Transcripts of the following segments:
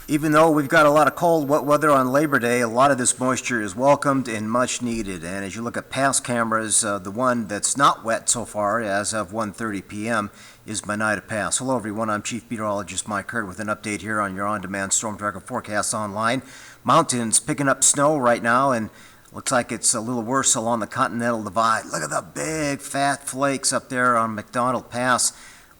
Even though we've got a lot of cold, wet weather on Labor Day, a lot of this moisture is welcomed and much needed. And as you look at past cameras, the one that's not wet so far, as of 1:30 p.m., is Monida Pass. Hello, everyone. I'm Chief Meteorologist Mike Hurd with an update here on your on-demand Storm Tracker forecast online. Mountains picking up snow right now, and looks like it's a little worse along the Continental Divide. Look at the big fat flakes up there on McDonald Pass.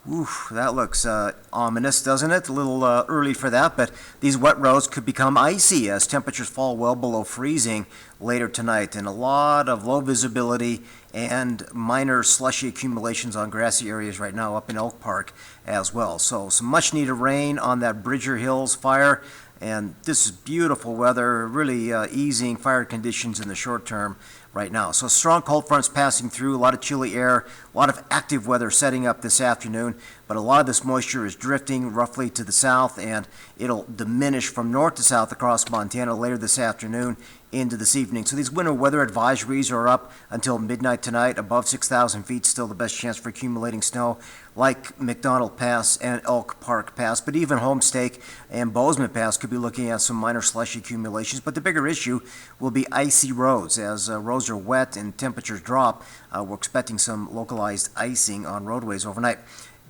Oof, that looks ominous, doesn't it? A little early for that, but these wet roads could become icy as temperatures fall well below freezing later tonight, and a lot of low visibility and minor slushy accumulations on grassy areas right now up in Elk Park as well. So some much needed rain on that Bridger Hills fire, and this is beautiful weather, really easing fire conditions in the short term right now. So strong cold fronts passing through, a lot of chilly air, a lot of active weather setting up this afternoon, but a lot of this moisture is drifting roughly to the south, and it'll diminish from north to south across Montana later this afternoon into this evening. So these winter weather advisories are up until midnight tonight. Above 6,000 feet, still the best chance for accumulating snow, like McDonald Pass and Elk Park Pass. But even Homestake and Bozeman Pass could be looking at some minor slushy accumulations. But the bigger issue will be icy roads. As roads are wet and temperatures drop, we're expecting some localized icing on roadways overnight.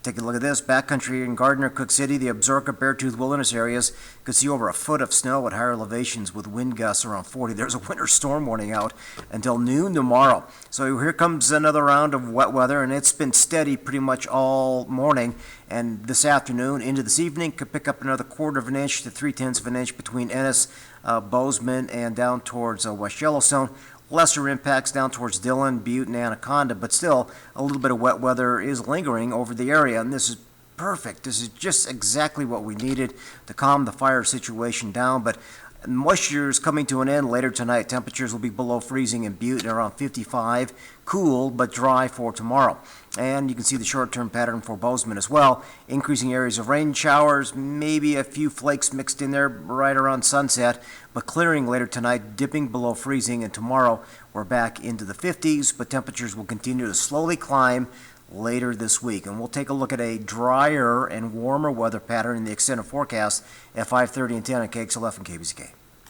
Take a look at this. Backcountry in Gardner, Cook City, the Absaroka, Beartooth Wilderness areas could see over a foot of snow at higher elevations with wind gusts around 40. There's a winter storm warning out until noon tomorrow. So here comes another round of wet weather, and it's been steady pretty much all morning. And this afternoon into this evening could pick up another quarter of an inch to 3/10 of an inch between Ennis, Bozeman, and down towards West Yellowstone. Lesser impacts down towards Dillon, Butte, and Anaconda, but still a little bit of wet weather is lingering over the area, and this is perfect. This is just exactly what we needed to calm the fire situation down, but moisture is coming to an end later tonight. Temperatures will be below freezing in Butte and around 55. Cool but dry for tomorrow. And you can see the short-term pattern for Bozeman as well. Increasing areas of rain showers, maybe a few flakes mixed in there right around sunset, but clearing later tonight, dipping below freezing, and tomorrow we're back into the 50s, but temperatures will continue to slowly climb later this week. And we'll take a look at a drier and warmer weather pattern in the extended forecast at 5:30 and 10 on KXLF and KBZK.